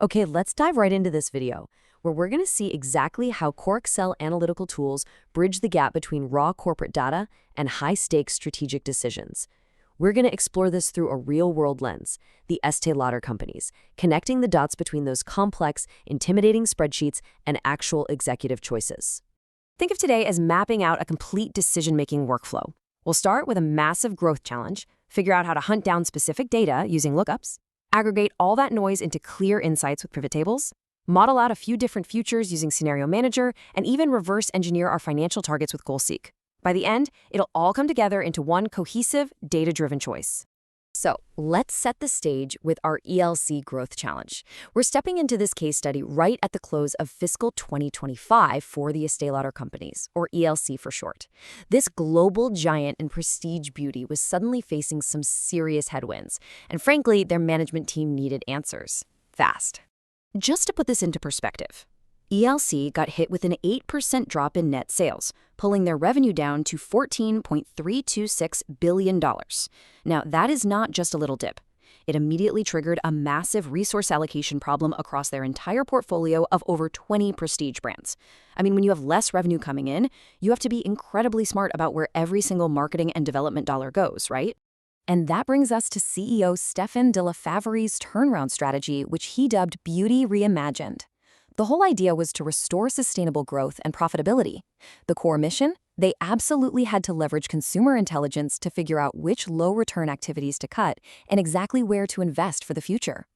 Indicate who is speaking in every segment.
Speaker 1: Okay, let's dive right into this video, where we're going to see exactly how core Excel analytical tools bridge the gap between raw corporate data and high-stakes strategic decisions. We're going to explore this through a real-world lens, the Estée Lauder companies, connecting the dots between those complex, intimidating spreadsheets and actual executive choices. Think of today as mapping out a complete decision-making workflow. We'll start with a massive growth challenge, figure out how to hunt down specific data using lookups, aggregate all that noise into clear insights with pivot tables, model out a few different futures using Scenario Manager, and even reverse engineer our financial targets with GoalSeek. By the end, it'll all come together into one cohesive, data-driven choice. So let's set the stage with our ELC growth challenge. We're stepping into this case study right at the close of fiscal 2025 for the Estée Lauder companies, or ELC for short. This global giant in prestige beauty was suddenly facing some serious headwinds, and frankly, their management team needed answers fast. Just to put this into perspective, ELC got hit with an 8% drop in net sales, pulling their revenue down to $14.326 billion. Now, that is not just a little dip. It immediately triggered a massive resource allocation problem across their entire portfolio of over 20 prestige brands. I mean, when you have less revenue coming in, you have to be incredibly smart about where every single marketing and development dollar goes, right? And that brings us to CEO Stéphane de la Favery's turnaround strategy, which he dubbed Beauty Reimagined. The whole idea was to restore sustainable growth and profitability. The core mission? They absolutely had to leverage consumer intelligence to figure out which low-return activities to cut and exactly where to invest for the future.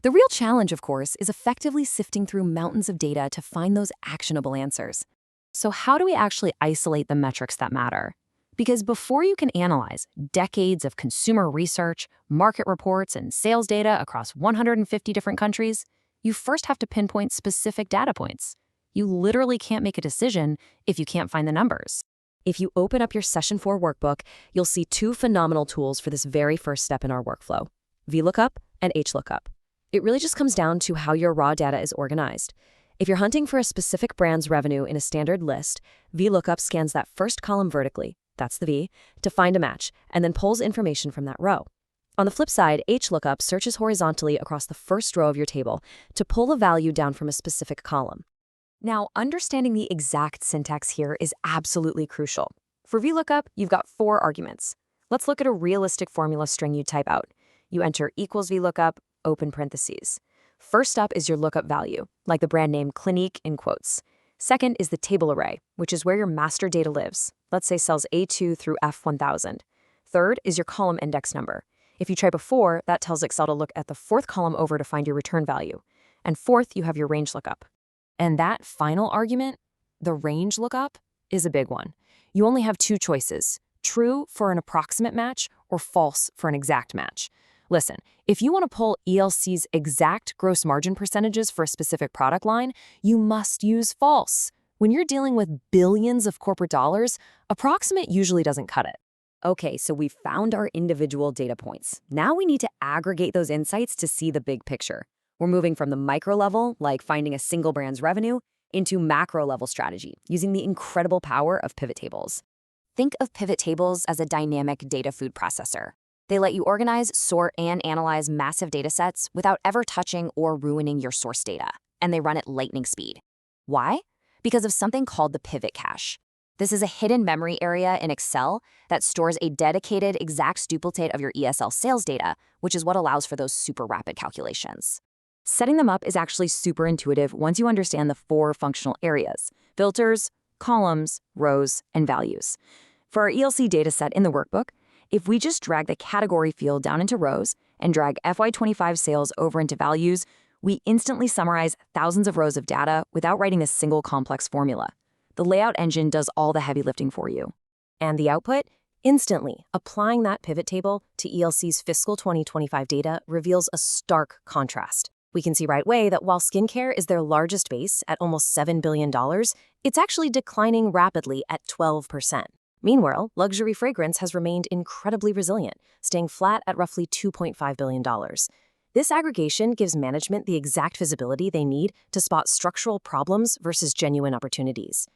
Speaker 1: The real challenge, of course, is effectively sifting through mountains of data to find those actionable answers. So how do we actually isolate the metrics that matter? Because before you can analyze decades of consumer research, market reports, and sales data across 150 different countries, you first have to pinpoint specific data points. You literally can't make a decision if you can't find the numbers. If you open up your Session 4 workbook, you'll see two phenomenal tools for this very first step in our workflow, VLOOKUP and HLOOKUP. It really just comes down to how your raw data is organized. If you're hunting for a specific brand's revenue in a standard list, VLOOKUP scans that first column vertically, that's the V, to find a match, and then pulls information from that row. On the flip side, HLOOKUP searches horizontally across the first row of your table to pull a value down from a specific column. Now, understanding the exact syntax here is absolutely crucial. For VLOOKUP, you've got 4 arguments. Let's look at a realistic formula string you type out. You enter equals VLOOKUP, open parentheses. First up is your lookup value, like the brand name Clinique in quotes. Second is the table array, which is where your master data lives. Let's say cells A2 through F1000. Third is your column index number. If you type a 4, that tells Excel to look at the 4th column over to find your return value. And fourth, you have your range lookup. And that final argument, the range lookup, is a big one. You only have 2 choices, true for an approximate match or false for an exact match. Listen, if you want to pull ELC's exact gross margin percentages for a specific product line, you must use false. When you're dealing with billions of corporate dollars, approximate usually doesn't cut it. Okay, so we've found our individual data points. Now we need to aggregate those insights to see the big picture. We're moving from the micro level, like finding a single brand's revenue, into macro level strategy, using the incredible power of pivot tables. Think of pivot tables as a dynamic data food processor. They let you organize, sort, and analyze massive data sets without ever touching or ruining your source data. And they run at lightning speed. Why? Because of something called the pivot cache. This is a hidden memory area in Excel that stores a dedicated exact duplicate of your ESL sales data, which is what allows for those super rapid calculations. Setting them up is actually super intuitive once you understand the 4 functional areas: filters, columns, rows, and values. For our ELC dataset in the workbook, if we just drag the category field down into rows and drag FY25 sales over into values, we instantly summarize thousands of rows of data without writing a single complex formula. The layout engine does all the heavy lifting for you. And the output? Instantly, applying that pivot table to ELC's fiscal 2025 data reveals a stark contrast. We can see right away that while skincare is their largest base at almost $7 billion, it's actually declining rapidly at 12%. Meanwhile, luxury fragrance has remained incredibly resilient, staying flat at roughly $2.5 billion. This aggregation gives management the exact visibility they need to spot structural problems versus genuine opportunities.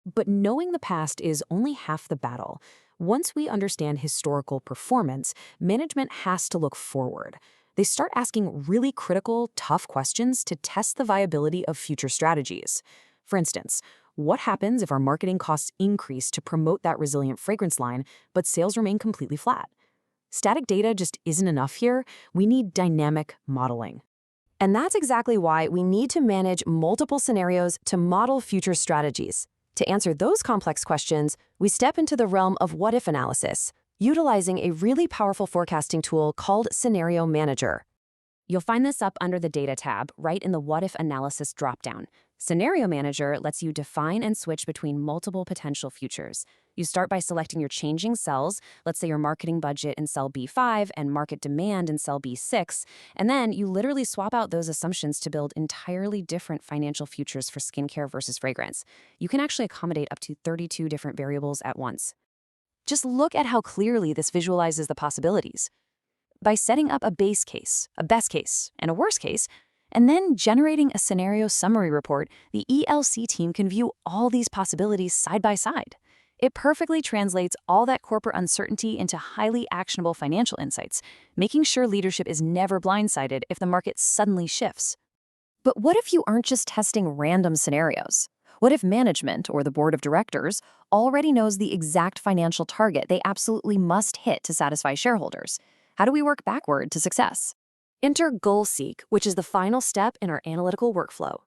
Speaker 1: But knowing the past is only half the battle. Once we understand historical performance, management has to look forward. They start asking really critical, tough questions to test the viability of future strategies. For instance, what happens if our marketing costs increase to promote that resilient fragrance line, but sales remain completely flat? Static data just isn't enough here. We need dynamic modeling. And that's exactly why we need to manage multiple scenarios to model future strategies. To answer those complex questions, we step into the realm of what-if analysis, utilizing a really powerful forecasting tool called Scenario Manager. You'll find this up under the Data tab, right in the What-If Analysis dropdown. Scenario Manager lets you define and switch between multiple potential futures. You start by selecting your changing cells, let's say your marketing budget in cell B5 and market demand in cell B6, and then you literally swap out those assumptions to build entirely different financial futures for skincare versus fragrance. You can actually accommodate up to 32 different variables at once. Just look at how clearly this visualizes the possibilities. By setting up a base case, a best case, and a worst case, and then generating a scenario summary report, the ELC team can view all these possibilities side by side. It perfectly translates all that corporate uncertainty into highly actionable financial insights, making sure leadership is never blindsided if the market suddenly shifts. But what if you aren't just testing random scenarios? What if management or the board of directors already knows the exact financial target they absolutely must hit to satisfy shareholders? How do we work backward to success? Enter Goal Seek, which is the final step in our analytical workflow.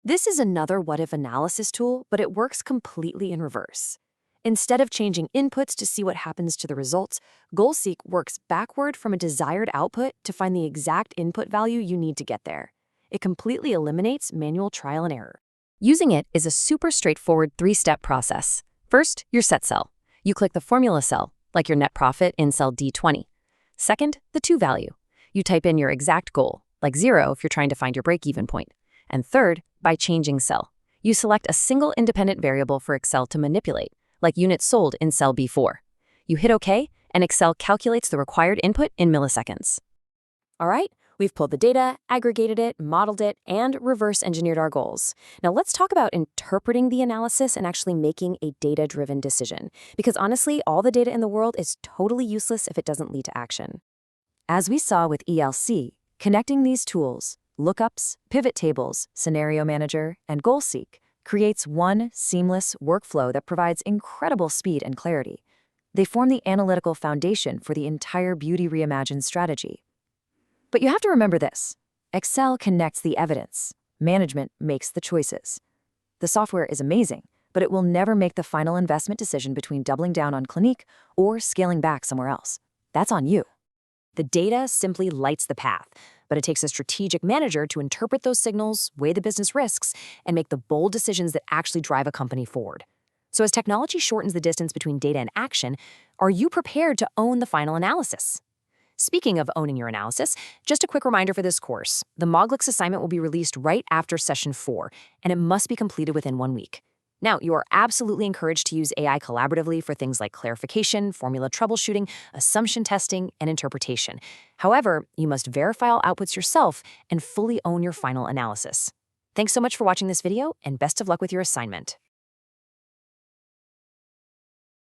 Speaker 1: This is another what-if analysis tool, but it works completely in reverse. Instead of changing inputs to see what happens to the results, Goal Seek works backward from a desired output to find the exact input value you need to get there. It completely eliminates manual trial and error. Using it is a super straightforward 3-step process. First, your set cell. You click the formula cell, like your net profit in cell D20. Second, the to value. You type in your exact goal, like 0 if you're trying to find your break-even point. And third, by changing cell. You select a single independent variable for Excel to manipulate, like units sold in cell B4. You hit OK, and Excel calculates the required input in milliseconds. All right, we've pulled the data, aggregated it, modeled it, and reverse engineered our goals. Now let's talk about interpreting the analysis and actually making a data-driven decision. Because honestly, all the data in the world is totally useless if it doesn't lead to action. As we saw with ELC, connecting these tools, lookups, pivot tables, Scenario Manager, and Goal Seek, creates one seamless workflow that provides incredible speed and clarity. They form the analytical foundation for the entire Beauty Reimagined strategy. But you have to remember this. Excel connects the evidence. Management makes the choices. The software is amazing, but it will never make the final investment decision between doubling down on Clinique or scaling back somewhere else. That's on you. The data simply lights the path, but it takes a strategic manager to interpret those signals, weigh the business risks, and make the bold decisions that actually drive a company forward. So as technology shortens the distance between data and action, are you prepared to own the final analysis? Speaking of owning your analysis, just a quick reminder for this course. The Moglix assignment will be released right after session 4, and it must be completed within 1 week. Now, you are absolutely encouraged to use AI collaboratively for things like clarification, formula troubleshooting, assumption testing, and interpretation. However, you must verify all outputs yourself and fully own your final analysis. Thanks so much for watching this video, and best of luck with your assignment.